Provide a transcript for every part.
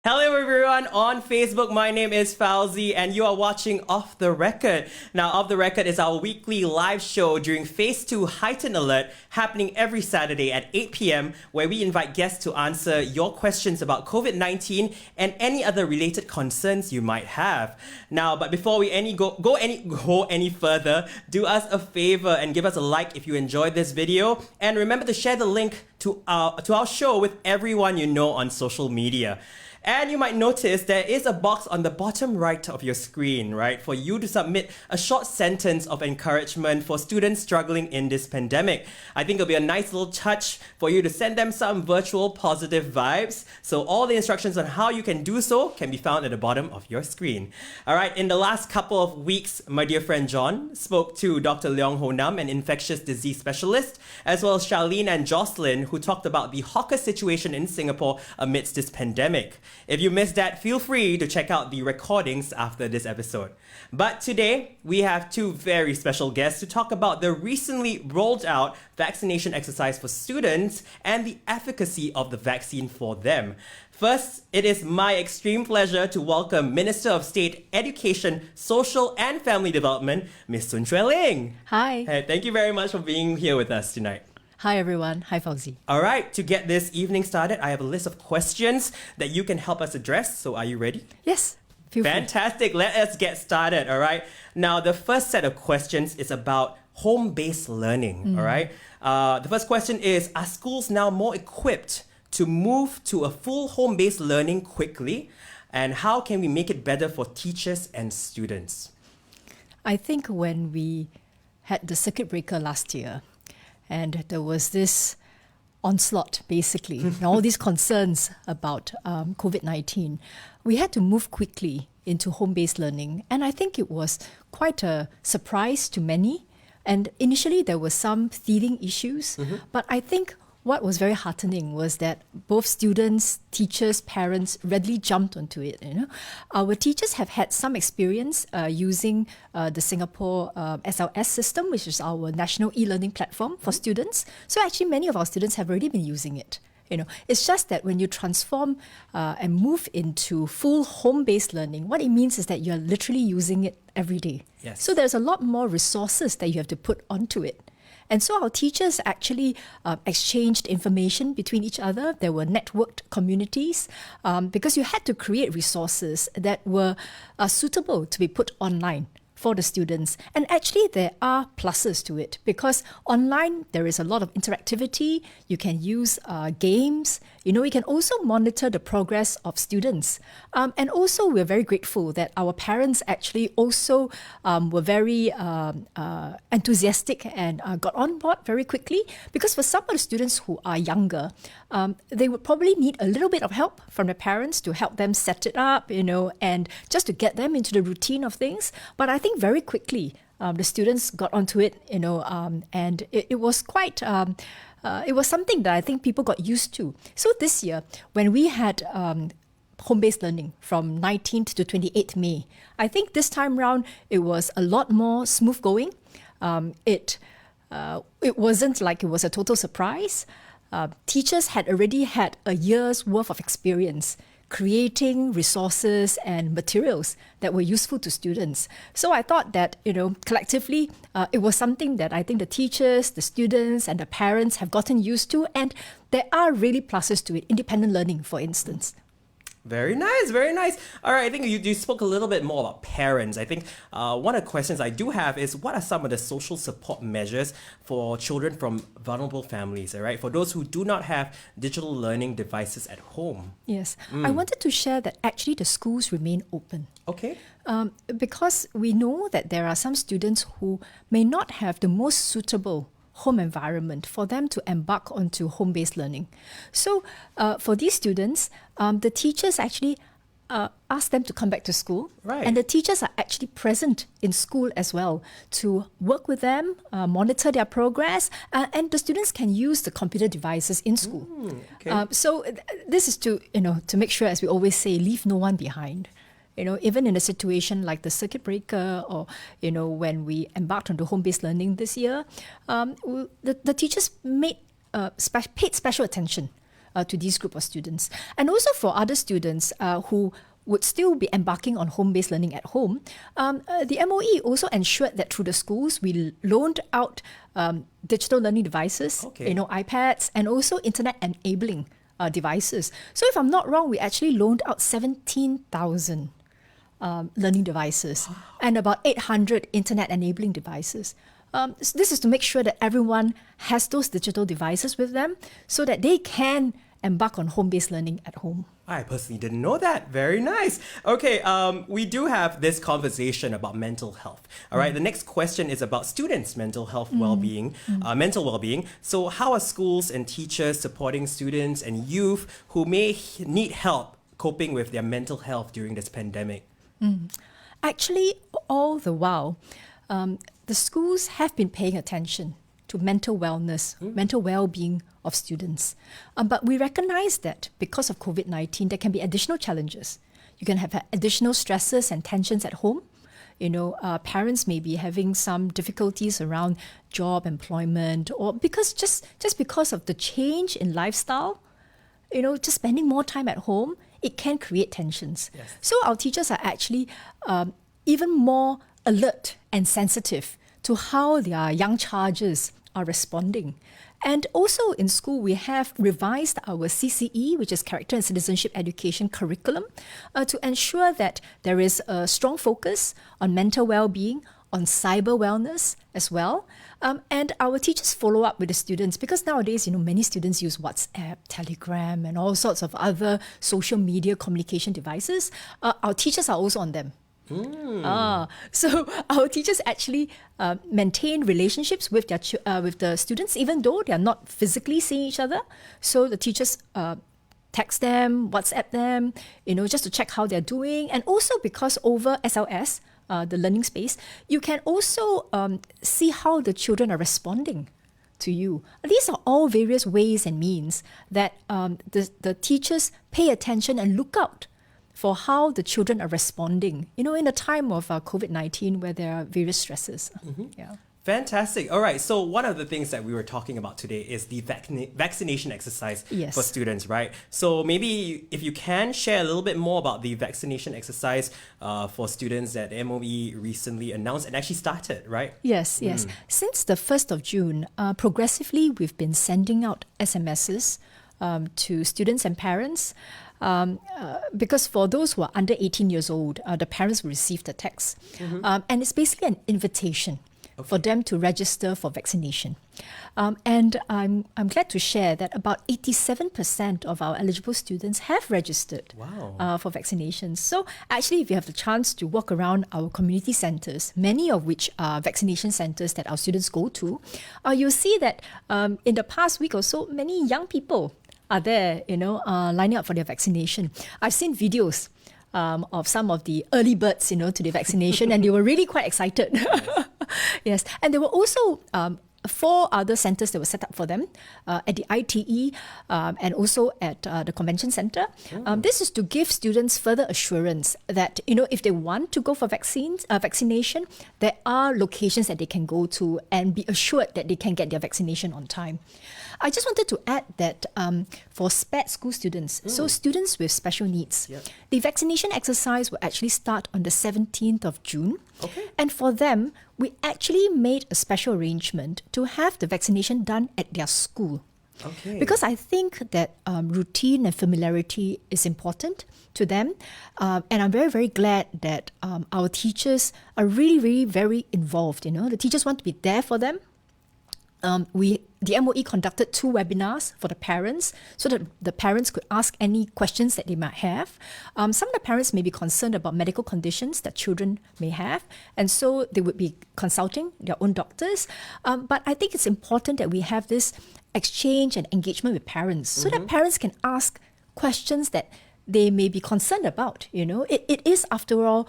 Hello everyone on Facebook. My name is Fauzi and you are watching Off the Record. Now, Off the Record is our weekly live show during Phase 2 Heightened Alert happening every Saturday at 8 p.m. where we invite guests to answer your questions about COVID-19 and any other related concerns you might have. Now, but before we go any further, do us a favor and give us a like if you enjoyed this video, and remember to share the link to our show with everyone you know on social media. And you might notice there is a box on the bottom right of your screen, right, for you to submit a short sentence of encouragement for students struggling in this pandemic. I think it'll be a nice little touch for you to send them some virtual positive vibes. So all the instructions on how you can do so can be found at the bottom of your screen. All right, in the last couple of weeks, my dear friend John spoke to Dr. Leong Ho Nam, an infectious disease specialist, as well as Charlene and Jocelyn, who talked about the hawker situation in Singapore amidst this pandemic. If you missed that, feel free to check out the recordings after this episode. But today, we have two very special guests to talk about the recently rolled out vaccination exercise for students and the efficacy of the vaccine for them. First, it is my extreme pleasure to welcome Minister of State Education, Social and Family Development, Ms. Sun Xueling. Hi. Hey, thank you very much for being here with us tonight. Hi everyone. Hi Fauzi. All right, to get this evening started, I have a list of questions that you can help us address. So are you ready? Yes. Feel free. Fantastic. Let us get started, all right? Now, the first set of questions is about home-based learning, all right? The first question is, are schools now more equipped to move to a full home-based learning quickly? And how can we make it better for teachers and students? I think when we had the circuit breaker last year, and there was this onslaught, basically, and all these concerns about COVID-19. We had to move quickly into home-based learning. And I think it was quite a surprise to many. And initially, there were some teething issues. But I think what was very heartening was that both students, teachers, parents readily jumped onto it. Our teachers have had some experience using the Singapore SLS system, which is our national e-learning platform for students. So actually, many of our students have already been using it. It's just that when you transform and move into full home-based learning, what it means is that you're literally using it every day. Yes. So there's a lot more resources that you have to put onto it. And so our teachers actually exchanged information between each other. There were networked communities because you had to create resources that were suitable to be put online for the students. And actually, there are pluses to it because online, there is a lot of interactivity. You can use games. You can also monitor the progress of students. And also, we're very grateful that our parents actually also were very enthusiastic and got on board very quickly because for some of the students who are younger, they would probably need a little bit of help from their parents to help them set it up, and just to get them into the routine of things. But I think very quickly, the students got onto it, and it was quite... it was something that I think people got used to. So this year, when we had home-based learning from 19th to 28th May, I think this time round it was a lot more smooth going. It wasn't like it was a total surprise. Teachers had already had a year's worth of experience creating resources and materials that were useful to students. So I thought that, collectively, it was something that I think the teachers, the students, and the parents have gotten used to. And there are really pluses to it. Independent learning, for instance. Very nice, very nice. All right, I think you spoke a little bit more about parents. I think one of the questions I do have is, what are some of the social support measures for children from vulnerable families, all right? For those who do not have digital learning devices at home. Yes, I wanted to share that actually the schools remain open. Okay. Because we know that there are some students who may not have the most suitable home environment for them to embark onto home-based learning. So for these students, the teachers actually ask them to come back to school. Right. And the teachers are actually present in school as well to work with them, monitor their progress, and the students can use the computer devices in school. Okay. So this is to make sure, as we always say, leave no one behind. Even in a situation like the circuit breaker or, when we embarked on the home-based learning this year, the teachers paid special attention to these group of students. And also for other students who would still be embarking on home-based learning at home, the MOE also ensured that through the schools, we loaned out digital learning devices, iPads, and also internet-enabling devices. So if I'm not wrong, we actually loaned out 17,000 learning devices and about 800 internet-enabling devices. So this is to make sure that everyone has those digital devices with them so that they can embark on home-based learning at home. I personally didn't know that. Very nice. Okay, we do have this conversation about mental health. All right, the next question is about students' mental health well-being, mental well-being. So how are schools and teachers supporting students and youth who may need help coping with their mental health during this pandemic? Actually, all the while, the schools have been paying attention to mental wellness, mental well-being of students. But we recognize that because of COVID-19, there can be additional challenges. You can have additional stresses and tensions at home. Parents may be having some difficulties around job, employment, or just because of the change in lifestyle, just spending more time at home, it can create tensions. Yes. So our teachers are actually even more alert and sensitive to how their young charges are responding. And also in school, we have revised our CCE, which is Character and Citizenship Education curriculum, to ensure that there is a strong focus on mental well-being, on cyber wellness as well. And our teachers follow up with the students because nowadays, many students use WhatsApp, Telegram, and all sorts of other social media communication devices. Our teachers are also on them. So our teachers actually maintain relationships with the students, even though they are not physically seeing each other. So the teachers text them, WhatsApp them, just to check how they're doing. And also because over SLS, the learning space, you can also see how the children are responding to you. These are all various ways and means that the teachers pay attention and look out for how the children are responding, in a time of COVID-19 where there are various stresses. Yeah. Fantastic. All right. So one of the things that we were talking about today is the vaccination exercise for students, right? So maybe if you can share a little bit more about the vaccination exercise for students that MOE recently announced and actually started, right? Yes. Since the 1st of June, progressively we've been sending out SMSs to students and parents. Because for those who are under 18 years old, the parents will receive the text. And it's basically an invitation for them to register for vaccination. And I'm glad to share that about 87% of our eligible students have registered for vaccinations. So actually, if you have the chance to walk around our community centres, many of which are vaccination centres that our students go to, you'll see that in the past week or so, many young people are there, lining up for their vaccination. I've seen videos of some of the early birds, to the vaccination, and they were really quite excited. Yes, and there were also 4 other centres that were set up for them at the ITE and also at the convention centre. This is to give students further assurance that, if they want to go for vaccination, there are locations that they can go to and be assured that they can get their vaccination on time. I just wanted to add that for SPED school students, so students with special needs, the vaccination exercise will actually start on the 17th of June. And for them, we actually made a special arrangement to have the vaccination done at their school. Because I think that routine and familiarity is important to them. And I'm very, very glad that our teachers are really, really very involved. The teachers want to be there for them. The MOE conducted 2 webinars for the parents so that the parents could ask any questions that they might have. Some of the parents may be concerned about medical conditions that children may have, and so they would be consulting their own doctors. But I think it's important that we have this exchange and engagement with parents so that parents can ask questions that they may be concerned about. It is, after all,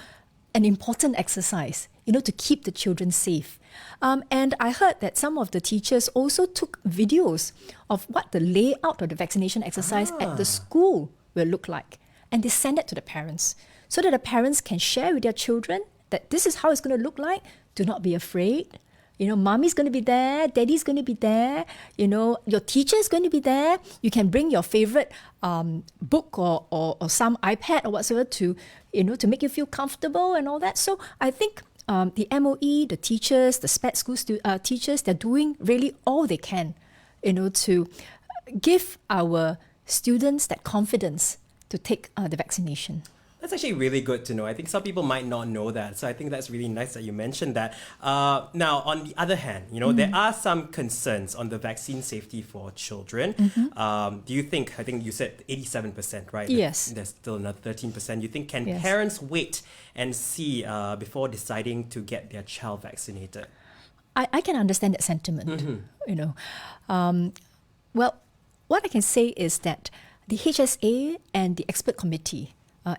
an important exercise, to keep the children safe. And I heard that some of the teachers also took videos of what the layout of the vaccination exercise at the school will look like. And they send it to the parents so that the parents can share with their children that this is how it's going to look like. Do not be afraid. Mommy's going to be there, daddy's going to be there, your teacher's going to be there. You can bring your favorite book or some iPad or whatsoever to make you feel comfortable and all that. So I think the MOE, the teachers, the SPED school teachers, they're doing really all they can, to give our students that confidence to take the vaccination. That's actually really good to know. I think some people might not know that. So I think that's really nice that you mentioned that. Now, on the other hand, there are some concerns on the vaccine safety for children. Do you think, I think you said 87%, right? Yes. There's still another 13%. You think, can parents wait and see before deciding to get their child vaccinated? I can understand that sentiment, well, what I can say is that the HSA and the expert committee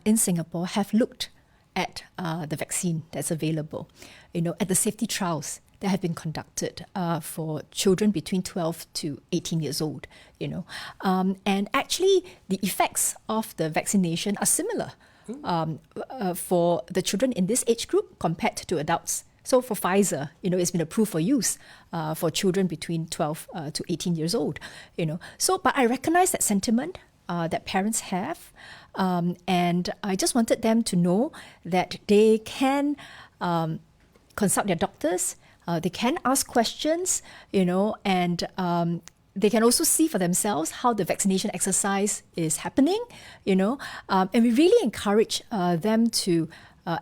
in Singapore have looked at the vaccine that's available, at the safety trials that have been conducted for children between 12 to 18 years old, and actually the effects of the vaccination are similar for the children in this age group compared to adults. So for Pfizer, it's been approved for use for children between 12 to 18 years old, So, but I recognize that sentiment that parents have, and I just wanted them to know that they can consult their doctors, they can ask questions, and they can also see for themselves how the vaccination exercise is happening, and we really encourage them to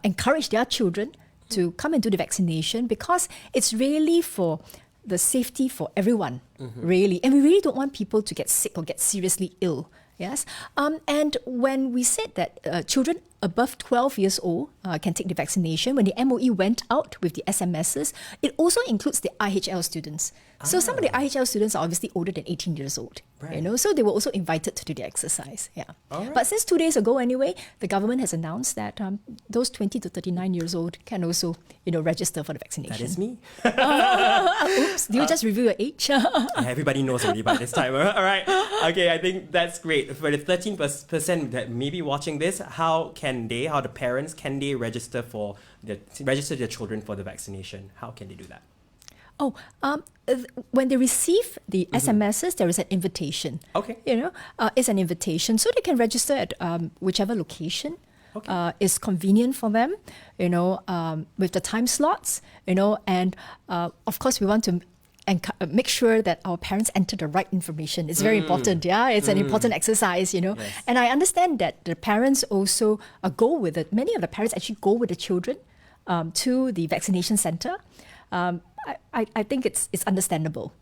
encourage their children to come and do the vaccination, because it's really for the safety for everyone, really. And we really don't want people to get sick or get seriously ill. Yes. And when we said that children above 12 years old can take the vaccination, when the MOE went out with the SMSs, it also includes the IHL students. So some of the IHL students are obviously older than 18 years old, so they were also invited to do the exercise. Yeah. Right. But since 2 days ago anyway, the government has announced that those 20 to 39 years old can also, register for the vaccination. That is me. Oops, do you just reveal your age? Everybody knows already by this time. All right. Okay, I think that's great. For the 13% that may be watching this, how the parents, can they register their children for the vaccination? How can they do that? When they receive the SMSs, there is an invitation. Okay. It's an invitation. So they can register at whichever location is convenient for them, with the time slots, and of course we want to make sure that our parents enter the right information. It's very important, It's an important exercise, Yes. And I understand that the parents also go with it. Many of the parents actually go with the children to the vaccination center. I think it's understandable,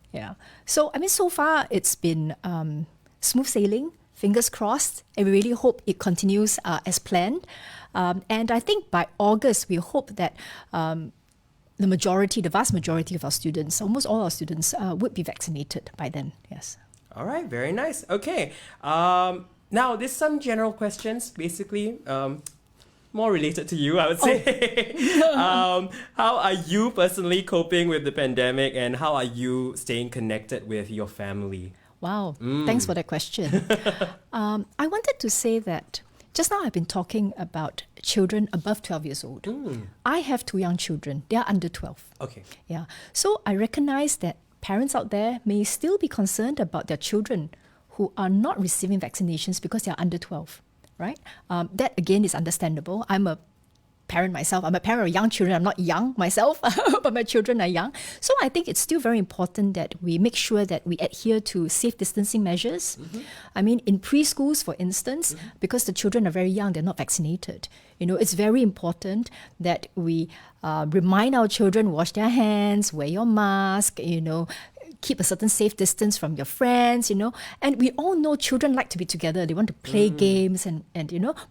So, so far it's been smooth sailing, fingers crossed, and we really hope it continues as planned. And I think by August, we hope that the vast majority of our students, almost all our students, would be vaccinated by then, yes. All right, very nice. Okay, now there's some general questions, basically, more related to you, I would say. How are you personally coping with the pandemic, and how are you staying connected with your family? Wow, thanks for that question. I wanted to say that just now I've been talking about children above 12 years old. I have 2 young children. They are under 12. Okay. Yeah. So I recognize that parents out there may still be concerned about their children who are not receiving vaccinations because they are under 12, right? That, again, is understandable. I'm a parent myself. I'm a parent of young children. I'm not young myself, but my children are young. So I think it's still very important that we make sure that we adhere to safe distancing measures. In preschools, for instance, because the children are very young, they're not vaccinated. It's very important that we remind our children, wash their hands, wear your mask, keep a certain safe distance from your friends, And we all know children like to be together. They want to play games and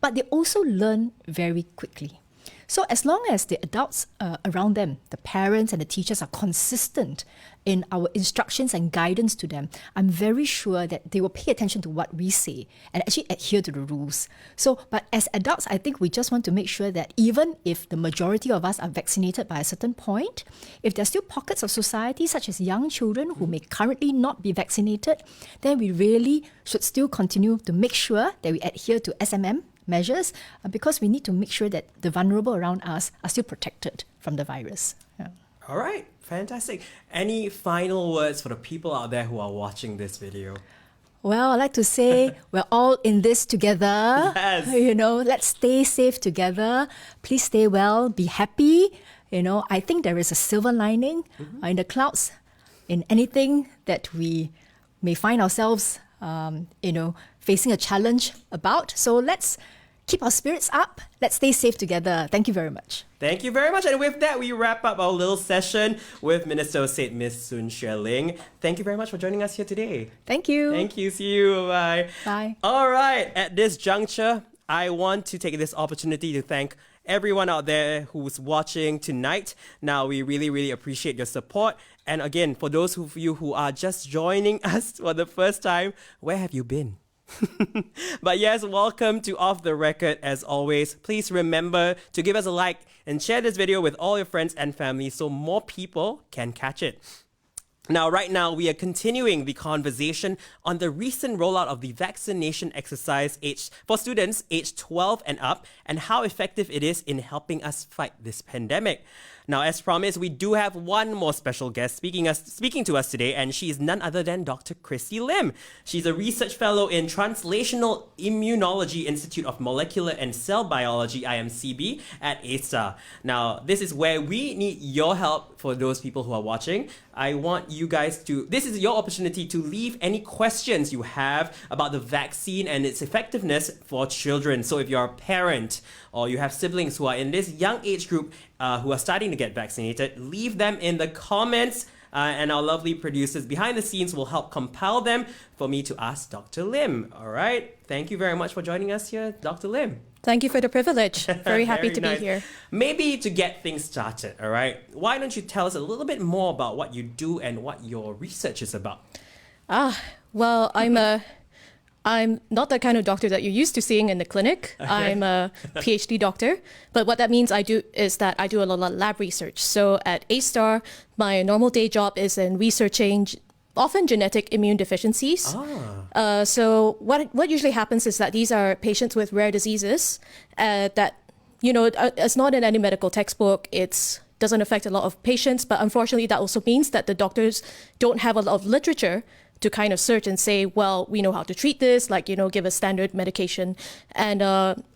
but they also learn very quickly. So as long as the adults around them, the parents and the teachers, are consistent in our instructions and guidance to them, I'm very sure that they will pay attention to what we say and actually adhere to the rules. So, but as adults, I think we just want to make sure that even if the majority of us are vaccinated by a certain point, if there's still pockets of society, such as young children who may currently not be vaccinated, then we really should still continue to make sure that we adhere to SMM measures, because we need to make sure that the vulnerable around us are still protected from the virus. Yeah. All right, fantastic. Any final words for the people out there who are watching this video? Well, I'd like to say we're all in this together. Yes. Let's stay safe together. Please stay well, be happy. I think there is a silver lining in the clouds in anything that we may find ourselves, facing a challenge about. So let's keep our spirits up. Let's stay safe together. Thank you very much. Thank you very much. And with that, we wrap up our little session with Minister of State, Ms. Sun Xueling. Thank you very much for joining us here today. Thank you. Thank you. See you. Bye. Bye. All right. At this juncture, I want to take this opportunity to thank everyone out there who's watching tonight. Now, we really, really appreciate your support. And again, for those of you who are just joining us for the first time, where have you been? But yes, welcome to Off the Record as always. Please remember to give us a like and share this video with all your friends and family so more people can catch it. Now, right now, we are continuing the conversation on the recent rollout of the vaccination exercise for students aged 12 and up and how effective it is in helping us fight this pandemic. Now, as promised, we do have one more special guest speaking to us today, and she is none other than Dr. Chrissie Lim. She's a research fellow in Translational Immunology Institute of Molecular and Cell Biology, IMCB, at ASA. Now, this is where we need your help for those people who are watching. I want you guys this is your opportunity to leave any questions you have about the vaccine and its effectiveness for children. So if you're a parent or you have siblings who are in this young age group who are starting to get vaccinated, leave them in the comments and our lovely producers behind the scenes will help compile them for me to ask Dr. Lim. All right. Thank you very much for joining us here, Dr. Lim. Thank you for the privilege. Very happy to nice. be here. Maybe to get things started, all right, why don't you tell us a little bit more about what you do and what your research is about? Well, I'm not the kind of doctor that you're used to seeing in the clinic. I'm a PhD doctor. But what that means I do a lot of lab research. So at A-STAR, my normal day job is in researching often genetic immune deficiencies. So what usually happens is that these are patients with rare diseases that, it's not in any medical textbook. It doesn't affect a lot of patients, but unfortunately that also means that the doctors don't have a lot of literature to kind of search and say, well, we know how to treat this, give a standard medication. And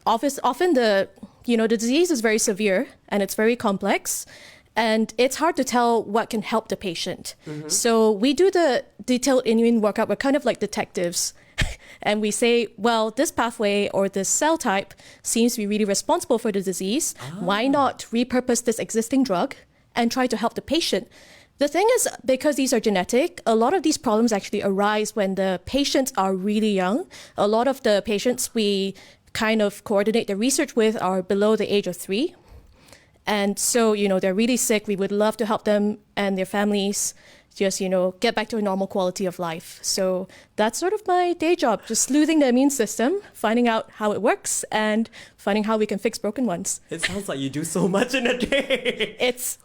often the disease is very severe and it's very complex. And it's hard to tell what can help the patient. So we do the detailed immune workup. We're kind of like detectives. And we say, well, this pathway or this cell type seems to be really responsible for the disease. Why not repurpose this existing drug and try to help the patient? The thing is, because these are genetic, a lot of these problems actually arise when the patients are really young. A lot of the patients we kind of coordinate the research with are below the age of 3. And so, they're really sick. We would love to help them and their families just, get back to a normal quality of life. So that's sort of my day job, just sleuthing the immune system, finding out how it works and finding how we can fix broken ones. It sounds like you do so much in a day. It's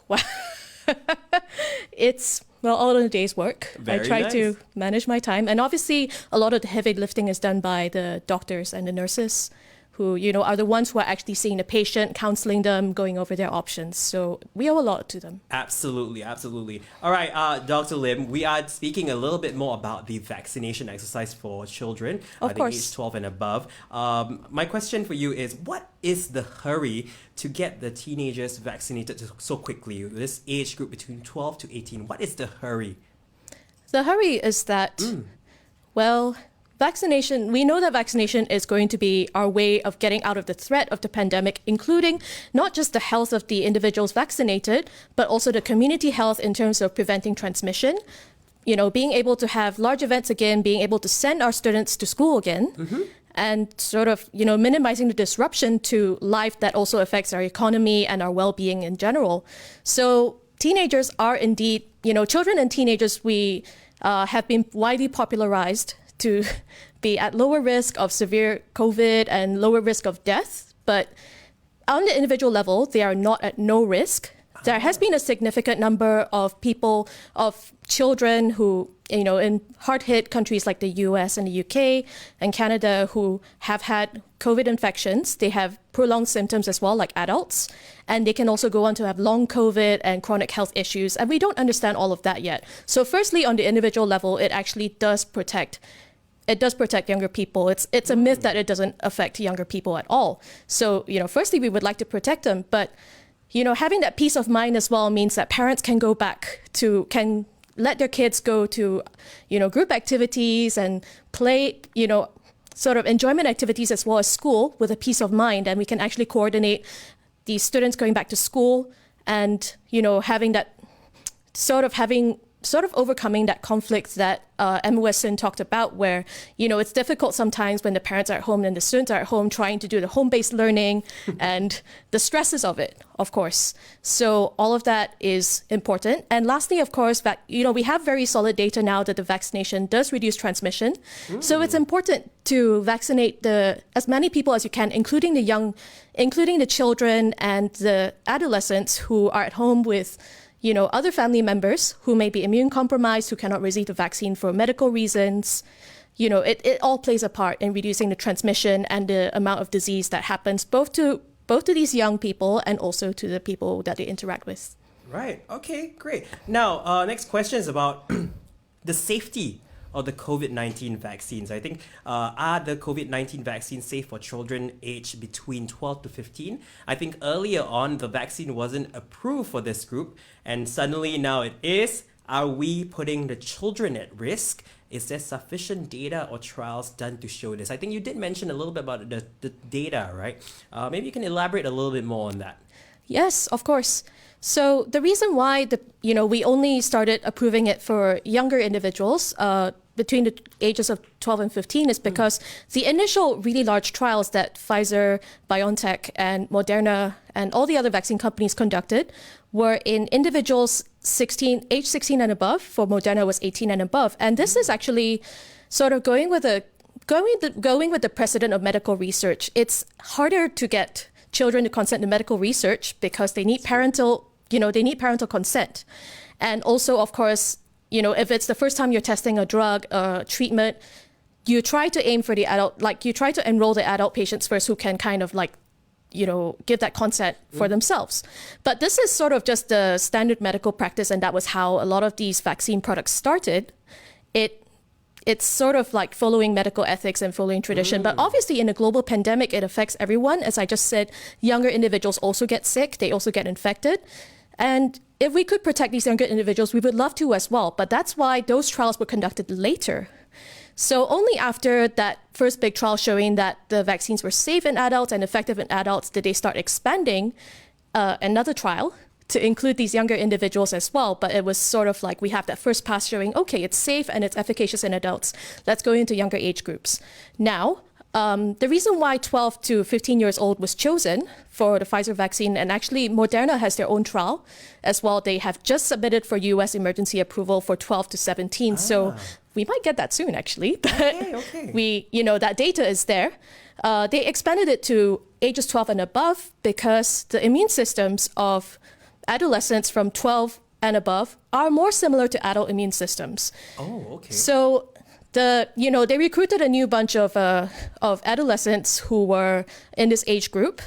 all in a day's work. Very I try nice. to manage my time. And obviously, a lot of the heavy lifting is done by the doctors and the nurses who, are the ones who are actually seeing the patient, counseling them, going over their options. So we owe a lot to them. Absolutely, absolutely. All right, Dr. Lim, we are speaking a little bit more about the vaccination exercise for children, Of I think course. age 12 and above. My question for you is, what is the hurry to get the teenagers vaccinated so quickly? This age group between 12 to 18, what is the hurry? The hurry is that, vaccination, we know that vaccination is going to be our way of getting out of the threat of the pandemic, including not just the health of the individuals vaccinated, but also the community health in terms of preventing transmission. Being able to have large events again, being able to send our students to school again, and sort of, minimizing the disruption to life that also affects our economy and our well-being in general. So teenagers are indeed, children and teenagers, we have been widely popularized to be at lower risk of severe COVID and lower risk of death. But on the individual level, they are not at no risk. There has been a significant number of people, of children who, in hard-hit countries like the US and the UK and Canada who have had COVID infections. They have prolonged symptoms as well, like adults. And they can also go on to have long COVID and chronic health issues. And we don't understand all of that yet. So firstly, on the individual level, it actually does protect younger people. It's a myth that it doesn't affect younger people at all. So, firstly, we would like to protect them. But, having that peace of mind as well means that parents can can let their kids go to, group activities and play, sort of enjoyment activities as well as school with a peace of mind. And we can actually coordinate the students going back to school and, having that sort of overcoming that conflict that Emma Weston talked about, where, it's difficult sometimes when the parents are at home and the students are at home trying to do the home-based learning and the stresses of it, of course. So all of that is important. And lastly, of course, we have very solid data now that the vaccination does reduce transmission. So it's important to vaccinate as many people as you can, including the children and the adolescents who are at home with other family members who may be immune compromised, who cannot receive the vaccine for medical reasons. It all plays a part in reducing the transmission and the amount of disease that happens both to these young people and also to the people that they interact with. Right. Okay, great. Now, next question is about the safety of the COVID-19 vaccines. I think, are the COVID-19 vaccines safe for children aged between 12 to 15? I think earlier on, the vaccine wasn't approved for this group, and suddenly now it is. Are we putting the children at risk? Is there sufficient data or trials done to show this? I think you did mention a little bit about the data, right? Maybe you can elaborate a little bit more on that. Yes, of course. So the reason why we only started approving it for younger individuals between the ages of 12 and 15 is because the initial really large trials that Pfizer, BioNTech, and Moderna and all the other vaccine companies conducted were in individuals age 16 and above. For Moderna was 18 and above. And this is actually sort of going with the precedent of medical research. It's harder to get children to consent to medical research because they need parental consent. And also, of course, if it's the first time you're testing a drug, treatment, you try to aim for the adult, you try to enroll the adult patients first who can kind of give that consent for themselves. But this is sort of just the standard medical practice, and that was how a lot of these vaccine products started. It's sort of like following medical ethics and following tradition. But obviously in a global pandemic, it affects everyone. As I just said, younger individuals also get sick. They also get infected. And if we could protect these younger individuals, we would love to as well. But that's why those trials were conducted later. So only after that first big trial showing that the vaccines were safe in adults and effective in adults did they start expanding another trial to include these younger individuals as well. But it was sort of like we have that first pass showing, okay, it's safe and it's efficacious in adults. Let's go into younger age groups. Now, the reason why 12 to 15 years old was chosen for the Pfizer vaccine, and actually Moderna has their own trial as well. They have just submitted for US emergency approval for 12 to 17. So we might get that soon, actually. But okay. That data is there. They expanded it to ages 12 and above because the immune systems of adolescents from 12 and above are more similar to adult immune systems. Oh, okay. So they recruited a new bunch of adolescents who were in this age group,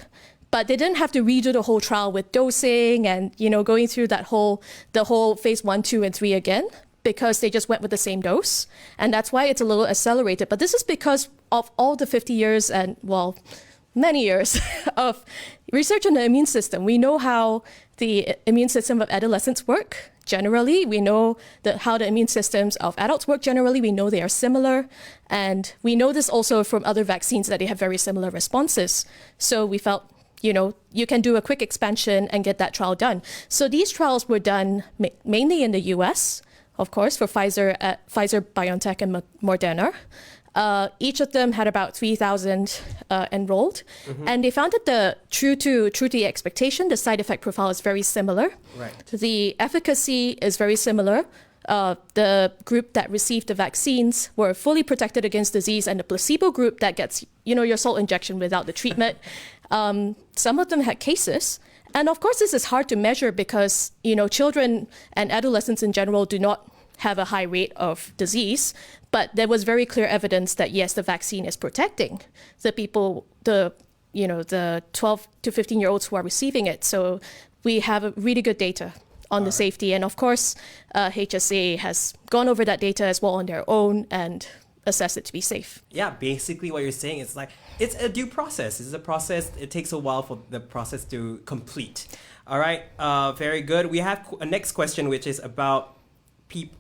but they didn't have to redo the whole trial with dosing and going through the whole phase 1, 2, and 3 again, because they just went with the same dose, and that's why it's a little accelerated. But this is because of all the 50 years and many years of research on the immune system. We know how the immune system of adolescents work. Generally, we know how the immune systems of adults work generally. We know they are similar. And we know this also from other vaccines that they have very similar responses. So we felt, you can do a quick expansion and get that trial done. So these trials were done mainly in the US, of course, for Pfizer, BioNTech, and Moderna. Each of them had about 3,000 enrolled. And they found that true to the expectation, the side effect profile is very similar. Right. The efficacy is very similar. The group that received the vaccines were fully protected against disease, and the placebo group that gets, your salt injection without the treatment, some of them had cases. And of course, this is hard to measure because, children and adolescents in general do not have a high rate of disease. But there was very clear evidence that, yes, the vaccine is protecting the people, the 12 to 15-year-olds who are receiving it. So we have really good data on the safety. And of course, HSA has gone over that data as well on their own and assessed it to be safe. Yeah, basically what you're saying is like, it's a due process. It's a process. It takes a while for the process to complete. All right, very good. We have a next question, which is about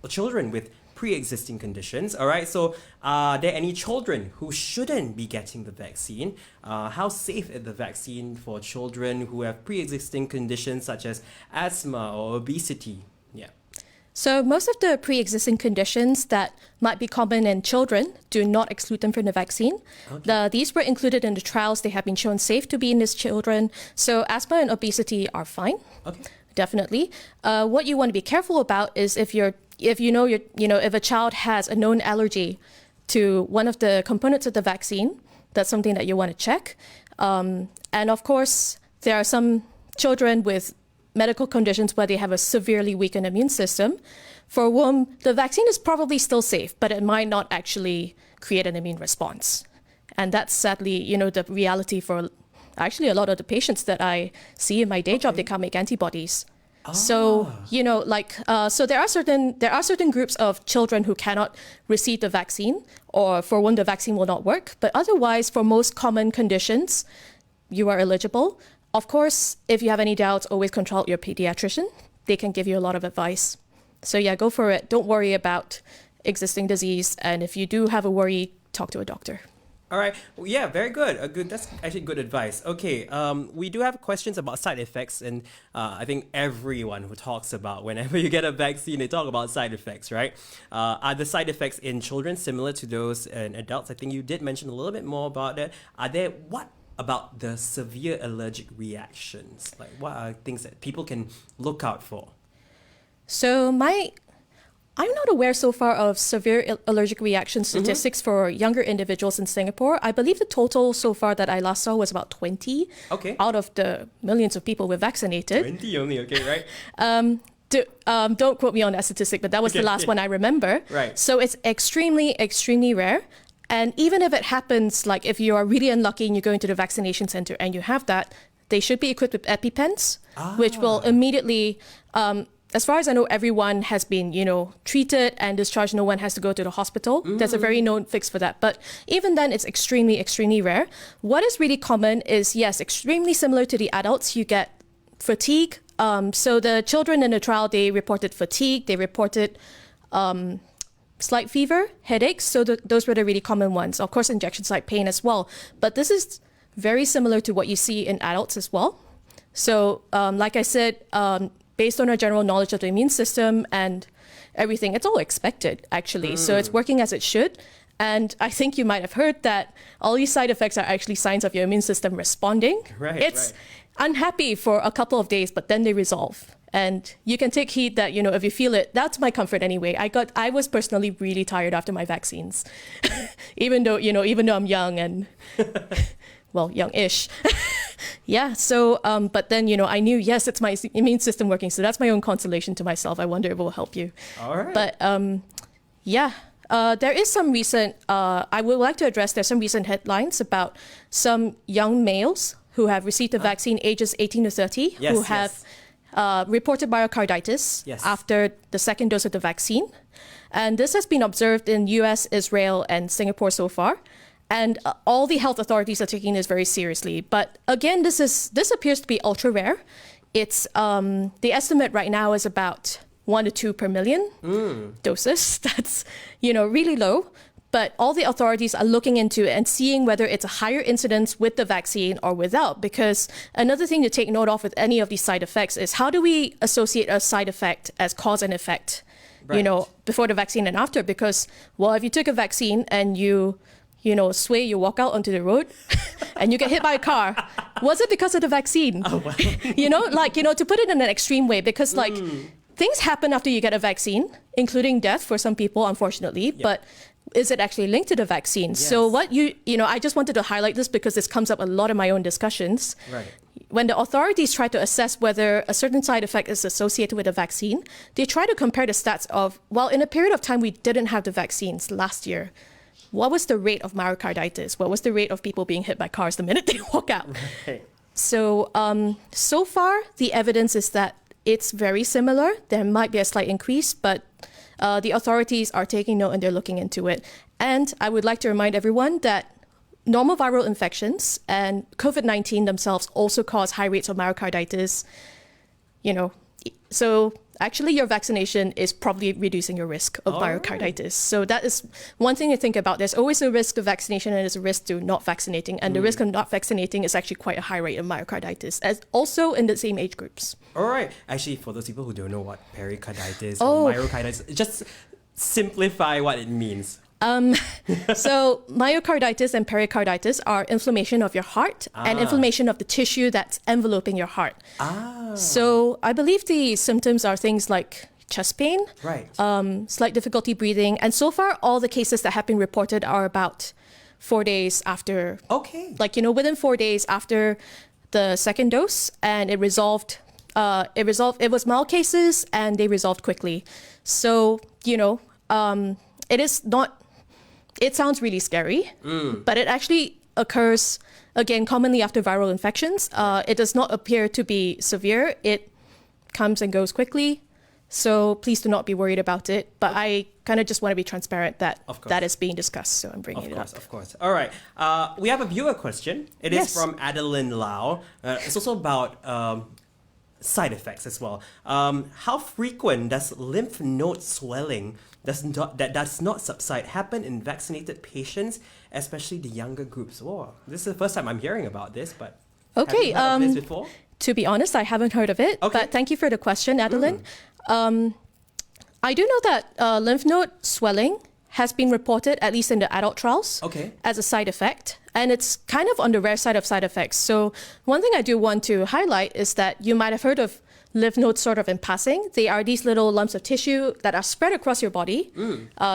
children with pre-existing conditions. All right, so are there any children who shouldn't be getting the vaccine? How safe is the vaccine for children who have pre-existing conditions such as asthma or obesity? Yeah. So most of the pre-existing conditions that might be common in children do not exclude them from the vaccine. Okay. These were included in the trials. They have been shown safe to be in these children. So asthma and obesity are fine. Okay. Definitely. What you want to be careful about is if a child has a known allergy to one of the components of the vaccine, that's something that you want to check. And of course, there are some children with medical conditions where they have a severely weakened immune system, for whom the vaccine is probably still safe, but it might not actually create an immune response. And that's sadly, the reality for actually a lot of the patients that I see in my day job. They can't make antibodies. So, so there are certain groups of children who cannot receive the vaccine or for whom the vaccine will not work. But otherwise, for most common conditions, you are eligible. Of course, if you have any doubts, always consult your pediatrician. They can give you a lot of advice. So yeah, go for it. Don't worry about existing disease. And if you do have a worry, talk to a doctor. All right. Well, yeah, very good. That's actually good advice. Okay. We do have questions about side effects, and I think everyone who talks about whenever you get a vaccine, they talk about side effects, right? Are the side effects in children similar to those in adults? I think you did mention a little bit more about that. What about the severe allergic reactions? Like, what are things that people can look out for? So I'm not aware so far of severe allergic reaction statistics for younger individuals in Singapore. I believe the total so far that I last saw was about 20 out of the millions of people we're vaccinated. 20 only, okay, right? Don't quote me on that statistic, but that was the last one I remember. Right. So it's extremely, extremely rare. And even if it happens, like if you are really unlucky and you go into the vaccination center and you have that, they should be equipped with EpiPens, which will immediately... as far as I know, everyone has been, treated and discharged. No one has to go to the hospital. There's a very known fix for that. But even then, it's extremely, extremely rare. What is really common is, yes, extremely similar to the adults. You get fatigue. So the children in the trial, they reported fatigue. They reported slight fever, headaches. So those were the really common ones. Of course, injection site pain as well. But this is very similar to what you see in adults as well. So like I said, based on our general knowledge of the immune system and everything, it's all expected, actually. So it's working as it should. And I think you might have heard that all these side effects are actually signs of your immune system responding. It's unhappy for a couple of days, but then they resolve. And you can take heed that, if you feel it, that's my comfort anyway. I was personally really tired after my vaccines, even though I'm young and, well, young-ish. Yeah, so, but then, I knew, yes, it's my immune system working. So that's my own consolation to myself. I wonder if it will help you. All right. But there is some recent, I would like to address, there's some recent headlines about some young males who have received the vaccine ages 18 to 30, who have reported myocarditis after the second dose of the vaccine. And this has been observed in US, Israel, and Singapore so far. And all the health authorities are taking this very seriously. But again, this appears to be ultra rare. It's the estimate right now is about 1 to 2 per million doses. That's really low. But all the authorities are looking into it and seeing whether it's a higher incidence with the vaccine or without. Because another thing to take note of with any of these side effects is how do we associate a side effect as cause and effect, before the vaccine and after? Because, well, if you took a vaccine and you walk out onto the road and you get hit by a car. Was it because of the vaccine? Oh, wow. To put it in an extreme way, because things happen after you get a vaccine, including death for some people, unfortunately, but is it actually linked to the vaccine? Yes. So what I just wanted to highlight this because this comes up a lot in my own discussions. Right. when the authorities try to assess whether a certain side effect is associated with a vaccine, they try to compare the stats of, well, in a period of time we didn't have the vaccines last year, what was the rate of myocarditis? What was the rate of people being hit by cars the minute they walk out? Right. So, so far, the evidence is that it's very similar. There might be a slight increase, but the authorities are taking note and they're looking into it. And I would like to remind everyone that normal viral infections and COVID-19 themselves also cause high rates of myocarditis. So actually your vaccination is probably reducing your risk of myocarditis. So that is one thing to think about. There's always a risk of vaccination and there's a risk to not vaccinating. And the risk of not vaccinating is actually quite a high rate of myocarditis, as also in the same age groups. All right. Actually, for those people who don't know what pericarditis or myocarditis, just simplify what it means. So myocarditis and pericarditis are inflammation of your heart and inflammation of the tissue that's enveloping your heart. So I believe the symptoms are things like chest pain, right, slight difficulty breathing. And so far, all the cases that have been reported are about 4 days after, within 4 days after the second dose, and it resolved. It was mild cases and they resolved quickly. So, it is not, it sounds really scary, but it actually occurs, again, commonly after viral infections. It does not appear to be severe. It comes and goes quickly. So please do not be worried about it. But I kind of just want to be transparent that that is being discussed. So I'm bringing it up. Of course. All right. We have a viewer question. It is from Adeline Lau. It's also about side effects as well. How frequent does lymph node swelling that does not subside happen in vaccinated patients, especially the younger groups? Oh, this is the first time I'm hearing about this, but have you heard of this before? To be honest, I haven't heard of it, but thank you for the question, Adeline. I do know that lymph node swelling has been reported, at least in the adult trials, as a side effect. And it's kind of on the rare side of side effects. So one thing I do want to highlight is that you might have heard of lymph nodes sort of in passing. They are these little lumps of tissue that are spread across your body.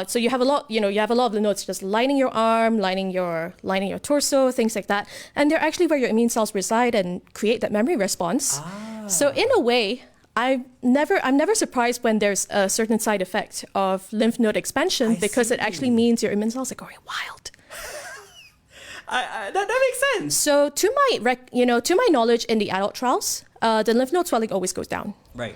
So you have a lot, you have a lot of the nodes just lining your arm, lining your torso, things like that. And they're actually where your immune cells reside and create that memory response. So in a way, I'm never surprised when there's a certain side effect of lymph node expansion because it actually means your immune cells are going wild. That makes sense. So to my knowledge, in the adult trials, the lymph node swelling always goes down. Right.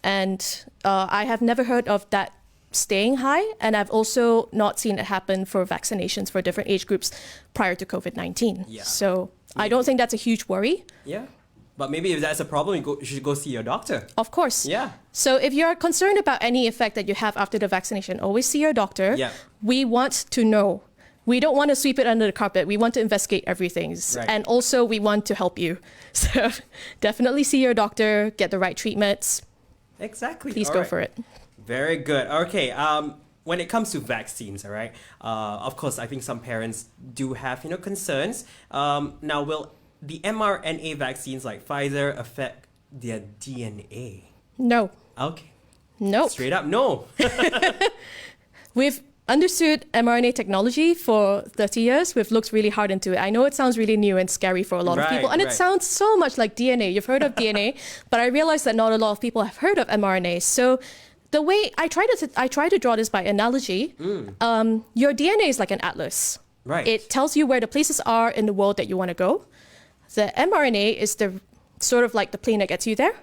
And I have never heard of that staying high, and I've also not seen it happen for vaccinations for different age groups prior to COVID-19. Yeah. So I don't think that's a huge worry. Yeah. But maybe if that's a problem, you should go see your doctor. Of course. Yeah. So if you're concerned about any effect that you have after the vaccination, always see your doctor. Yeah. We want to know. We don't want to sweep it under the carpet. We want to investigate everything. Right. And also we want to help you. So definitely see your doctor, get the right treatments. Exactly. Please go for it. Very good. Okay. When it comes to vaccines, all right, of course, I think some parents do have, concerns. Now, will the mRNA vaccines like Pfizer affect their DNA? No. Okay. No. Straight up, no. We've understood mRNA technology for 30 years. We've looked really hard into it. I know it sounds really new and scary for a lot of people, and it sounds so much like DNA. You've heard of DNA, but I realize that not a lot of people have heard of mRNA. So the way I try to draw this by analogy, your DNA is like an atlas. Right. It tells you where the places are in the world that you want to go. The mRNA is the sort of like the plane that gets you there.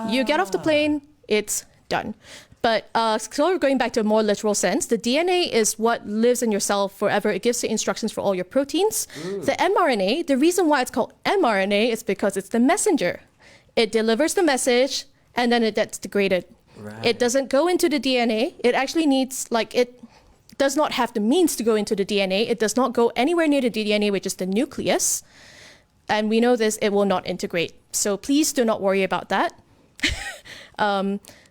You get off the plane, it's done. But sort of going back to a more literal sense, the DNA is what lives in your cell forever. It gives the instructions for all your proteins. The mRNA, the reason why it's called mRNA is because it's the messenger. It delivers the message and then it gets degraded. Right. It doesn't go into the DNA. It actually needs, it does not have the means to go into the DNA. It does not go anywhere near the DNA, which is the nucleus. And we know this, it will not integrate. So please do not worry about that.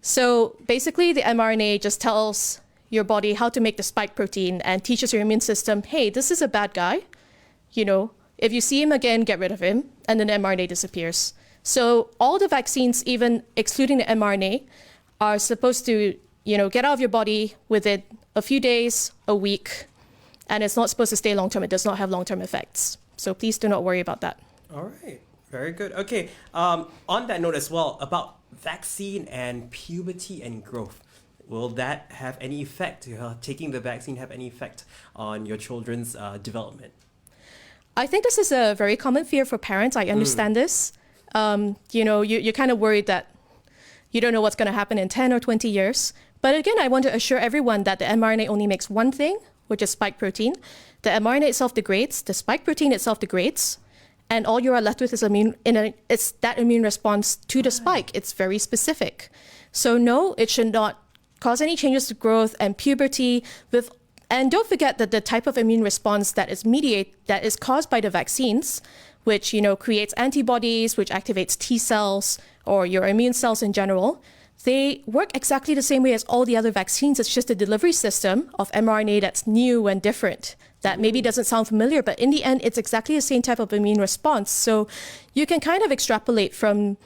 So basically, the mRNA just tells your body how to make the spike protein and teaches your immune system, hey, this is a bad guy. If you see him again, get rid of him. And then the mRNA disappears. So all the vaccines, even excluding the mRNA, are supposed to, get out of your body within a few days, a week. And it's not supposed to stay long-term. It does not have long-term effects. So please do not worry about that. All right. Very good. Okay. On that note as well, about vaccine and puberty and growth. Will that have any effect? Taking the vaccine have any effect on your children's development? I think this is a very common fear for parents. I understand this. You're kind of worried that you don't know what's going to happen in 10 or 20 years. But again, I want to assure everyone that the mRNA only makes one thing, which is spike protein. The mRNA itself degrades, the spike protein itself degrades, and all you are left with is it's that immune response to the spike. It's very specific. So no, it should not cause any changes to growth and puberty. And don't forget that the type of immune response that is caused by the vaccines, which creates antibodies, which activates T cells or your immune cells in general, they work exactly the same way as all the other vaccines. It's just a delivery system of mRNA that's new and different. That maybe doesn't sound familiar, but in the end, it's exactly the same type of immune response. So you can kind of extrapolate from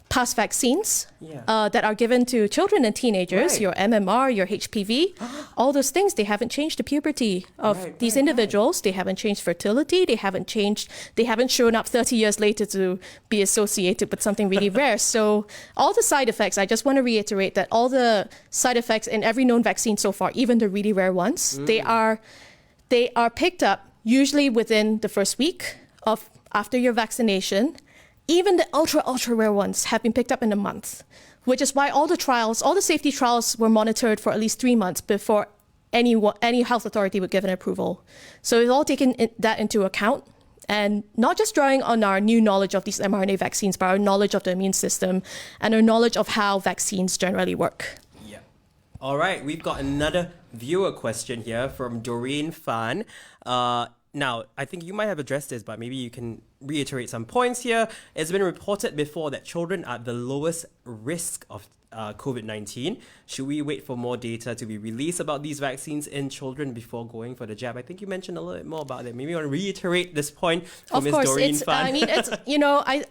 past vaccines that are given to children and teenagers, right. Your MMR, your HPV, all those things, they haven't changed the puberty of these individuals. They haven't changed fertility. They haven't shown up 30 years later to be associated with something really rare. So all the side effects, I just want to reiterate that all the side effects in every known vaccine so far, even the really rare ones, they are picked up usually within the first week after your vaccination. Even the ultra rare ones have been picked up in a month, which is why all the safety trials were monitored for at least 3 months before any health authority would give an approval. So we've all taken that into account, and not just drawing on our new knowledge of these mRNA vaccines, but our knowledge of the immune system and our knowledge of how vaccines generally work. Yeah. All right, we've got another viewer question here from Doreen Fan. Now, I think you might have addressed this, but maybe you can reiterate some points here. It's been reported before that children are at the lowest risk of COVID-19. Should we wait for more data to be released about these vaccines in children before going for the jab? I think you mentioned a little bit more about that. Maybe you want to reiterate this point for Ms. Doreen Fan.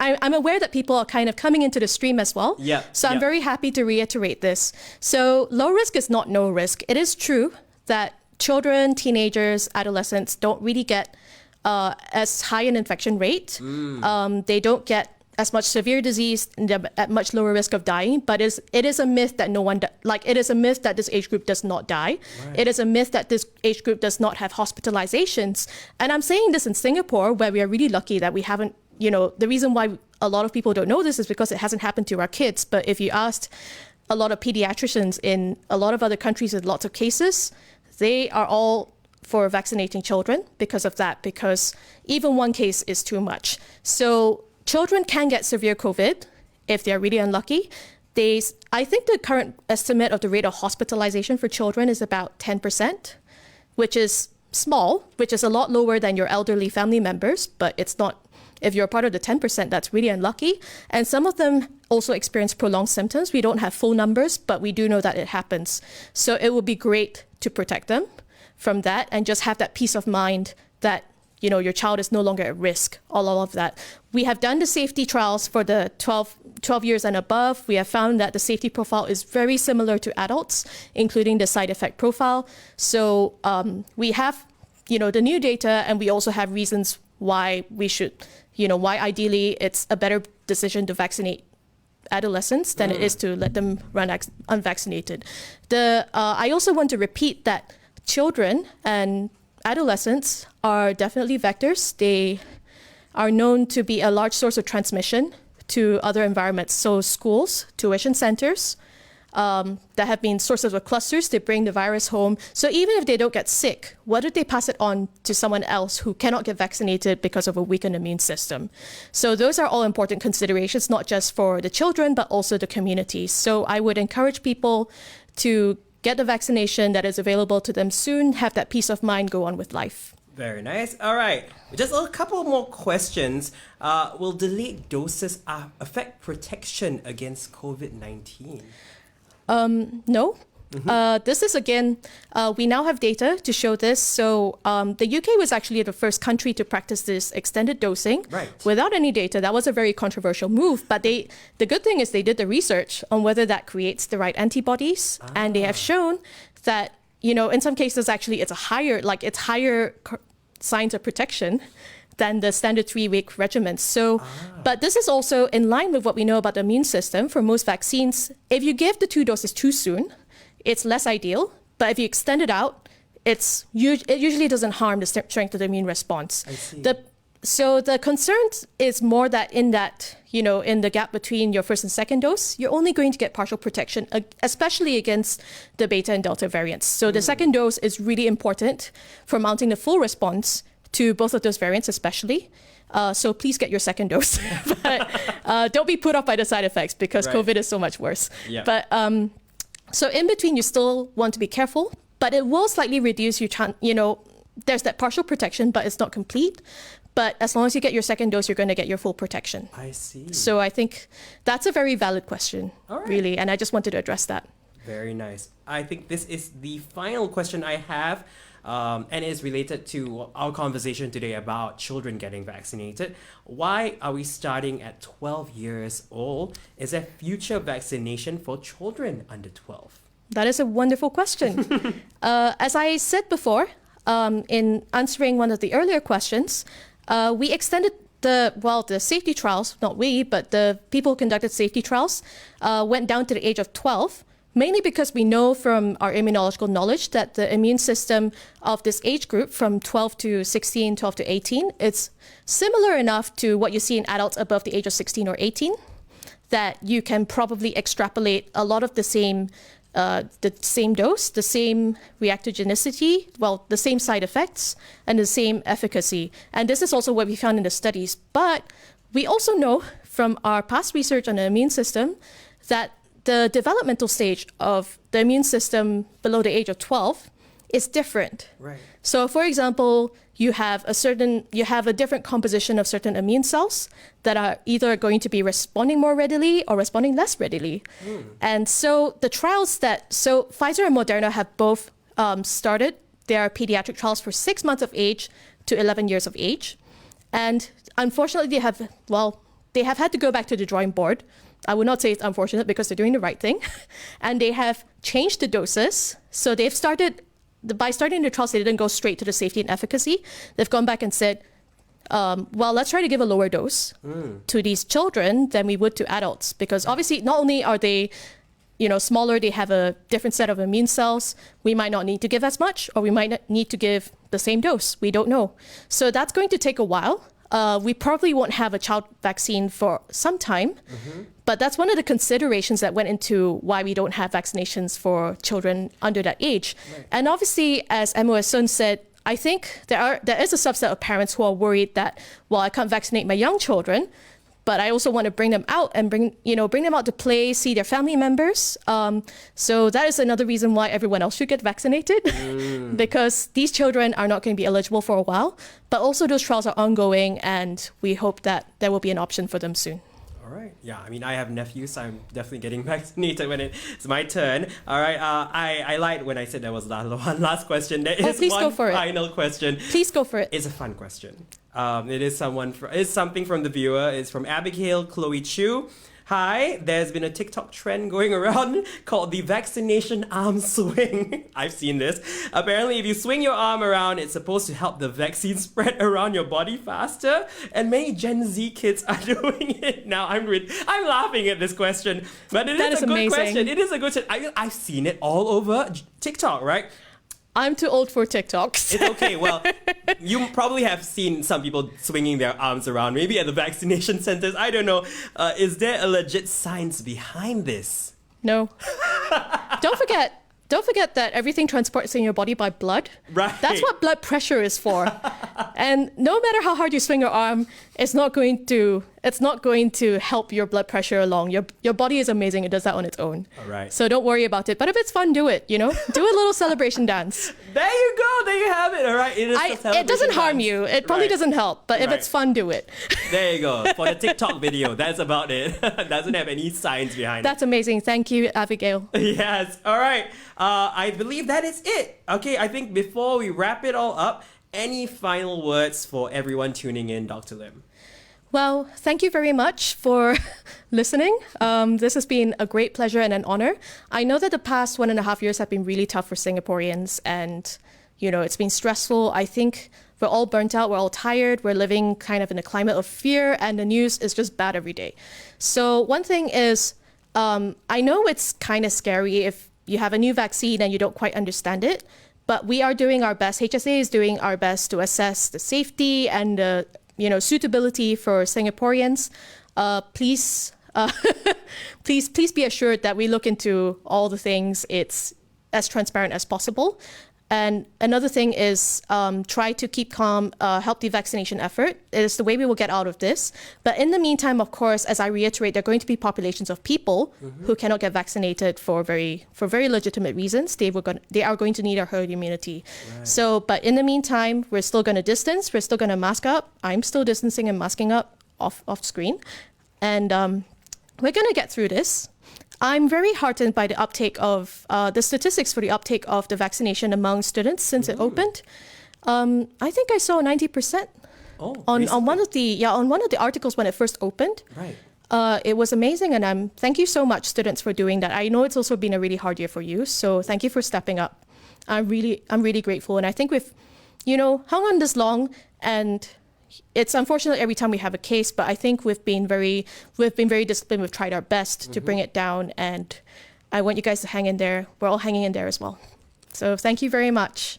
I'm aware that people are kind of coming into the stream as well. Yeah. So I'm very happy to reiterate this. So low risk is not no risk. It is true that children, teenagers, adolescents don't really get as high an infection rate. They don't get as much severe disease, and they're at much lower risk of dying. But it is a myth that it is a myth that this age group does not die. Right. It is a myth that this age group does not have hospitalizations. And I'm saying this in Singapore, where we are really lucky that we haven't. The reason why a lot of people don't know this is because it hasn't happened to our kids. But if you asked a lot of pediatricians in a lot of other countries with lots of cases, they are all for vaccinating children because of that, because even one case is too much. So children can get severe COVID if they're really unlucky. I think the current estimate of the rate of hospitalization for children is about 10%, which is small, which is a lot lower than your elderly family members, but it's not. If you're part of the 10%, that's really unlucky. And some of them also experience prolonged symptoms. We don't have full numbers, but we do know that it happens. So it would be great to protect them from that and just have that peace of mind that, your child is no longer at risk, all of that. We have done the safety trials for the 12 years and above. We have found that the safety profile is very similar to adults, including the side effect profile. So we have, the new data, and we also have reasons why we should, why ideally it's a better decision to vaccinate adolescents than it is to let them run unvaccinated. I also want to repeat that children and adolescents are definitely vectors. They are known to be a large source of transmission to other environments. So schools, tuition centers, that have been sources of clusters, they bring the virus home. So even if they don't get sick, what if they pass it on to someone else who cannot get vaccinated because of a weakened immune system? So those are all important considerations, not just for the children, but also the community. So I would encourage people to get the vaccination that is available to them soon, have that peace of mind, go on with life. Very nice. All right. Just a couple more questions. Will delayed doses affect protection against COVID-19? No. This is, again, we now have data to show this. So the UK was actually the first country to practice this extended dosing without any data. That was a very controversial move. But the good thing is they did the research on whether that creates the right antibodies. And they have shown that, in some cases, actually, it's higher signs of protection than the standard 3-week regimen. So, but this is also in line with what we know about the immune system. For most vaccines, if you give the 2 doses too soon, it's less ideal. But if you extend it out, it usually doesn't harm the strength of the immune response. I see. So the concern is more that in the gap between your first and second dose, you're only going to get partial protection, especially against the beta and delta variants. So the second dose is really important for mounting the full response to both of those variants, especially. So please get your second dose. But don't be put off by the side effects because COVID is so much worse. Yeah. But so in between, you still want to be careful, but it will slightly reduce your chance. There's that partial protection, but it's not complete. But as long as you get your second dose, you're going to get your full protection. I see. So I think that's a very valid question, really. And I just wanted to address that. Very nice. I think this is the final question I have, and is related to our conversation today about children getting vaccinated. Why are we starting at 12 years old? Is there future vaccination for children under 12? That is a wonderful question. As I said before, in answering one of the earlier questions, we extended the safety trials, not we, but the people who conducted safety trials went down to the age of 12, mainly because we know from our immunological knowledge that the immune system of this age group from 12 to 16, 12 to 18, it's similar enough to what you see in adults above the age of 16 or 18, that you can probably extrapolate a lot of the same dose, the same reactogenicity, the same side effects, and the same efficacy. And this is also what we found in the studies. But we also know from our past research on the immune system that the developmental stage of the immune system below the age of 12 is different. Right. So, for example, you have a different composition of certain immune cells that are either going to be responding more readily or responding less readily. And so the trials Pfizer and Moderna have both started their pediatric trials for 6 months of age to 11 years of age. And unfortunately, they have had to go back to the drawing board. I would not say it's unfortunate because they're doing the right thing. And they have changed the doses. So by starting the trials, they didn't go straight to the safety and efficacy. They've gone back and said, let's try to give a lower dose to these children than we would to adults. Because obviously, not only are they smaller, they have a different set of immune cells. We might not need to give as much, or we might not need to give the same dose. We don't know. So that's going to take a while. We probably won't have a child vaccine for some time, but that's one of the considerations that went into why we don't have vaccinations for children under that age. Right. And obviously, as Emo Sun said, I think there is a subset of parents who are worried that, I can't vaccinate my young children, but I also want to bring them out and bring them out to play, see their family members. So that is another reason why everyone else should get vaccinated, because these children are not going to be eligible for a while. But also those trials are ongoing, and we hope that there will be an option for them soon. All right. Yeah, I mean, I have nephews, so I'm definitely getting vaccinated when it's my turn. All right. I lied when I said there was one last question. There is please one go for final question. Please go for it. It's a fun question. It's something from the viewer. It's from Abigail Chloe Chu. Hi, there's been a TikTok trend going around called the vaccination arm swing. I've seen this. Apparently, if you swing your arm around, it's supposed to help the vaccine spread around your body faster. And many Gen Z kids are doing it now. I'm laughing at this question, but it is a good question. It is a good question. I've seen it all over TikTok, right? I'm too old for TikToks. It's okay. Well, you probably have seen some people swinging their arms around, maybe at the vaccination centers. I don't know. Is there a legit science behind this? No. Don't forget that everything transports in your body by blood. Right. That's what blood pressure is for. And no matter how hard you swing your arm, it's not going to help your blood pressure along. Your body is amazing. It does that on its own. All right. So don't worry about it. But if it's fun, do it, Do a little celebration dance. There you go. There you have it. All right. It doesn't harm you. It probably doesn't help. But if it's fun, do it. There you go. For the TikTok video, that's about it. Doesn't have any science behind it. That's amazing. Thank you, Abigail. Yes. All right. I believe that is it. Okay. I think before we wrap it all up, any final words for everyone tuning in, Dr. Lim? Well, thank you very much for listening. This has been a great pleasure and an honor. I know that the past 1.5 years have been really tough for Singaporeans, and it's been stressful. I think we're all burnt out, we're all tired, we're living kind of in a climate of fear, and the news is just bad every day. So one thing is, I know it's kind of scary if you have a new vaccine and you don't quite understand it, but we are doing our best. HSA is doing our best to assess the safety and the suitability for Singaporeans. Please be assured that we look into all the things. It's as transparent as possible. And another thing is try to keep calm, help the vaccination effort. It is the way we will get out of this. But in the meantime, of course, as I reiterate, there are going to be populations of people who cannot get vaccinated for very legitimate reasons. They are going to need our herd immunity. Right. So, but in the meantime, we're still going to distance. We're still going to mask up. I'm still distancing and masking up off screen. And we're going to get through this. I'm very heartened by the uptake of the statistics for the uptake of the vaccination among students since it opened. I think I saw 90% on one of the articles when it first opened. Right. It was amazing, and thank you so much, students, for doing that. I know it's also been a really hard year for you, so thank you for stepping up. I'm really grateful, and I think we've hung on this long, and it's unfortunate every time we have a case, but I think we've been very disciplined. We've tried our best to bring it down, and I want you guys to hang in there. We're all hanging in there as well. So thank you very much.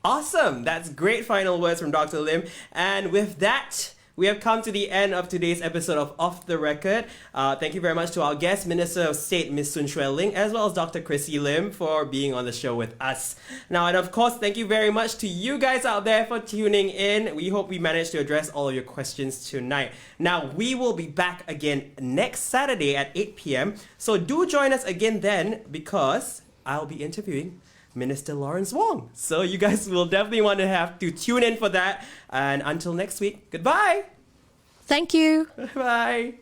Awesome. That's great final words from Dr. Lim. And with that, we have come to the end of today's episode of Off the Record. Thank you very much to our guest, Minister of State, Ms. Sun Xueling, as well as Dr. Chrissie Lim for being on the show with us. Now, and of course, thank you very much to you guys out there for tuning in. We hope we managed to address all of your questions tonight. Now, we will be back again next Saturday at 8 p.m. So do join us again then, because I'll be interviewing Minister Lawrence Wong. So you guys will definitely want to have to tune in for that. And until next week, goodbye. Thank you. Bye.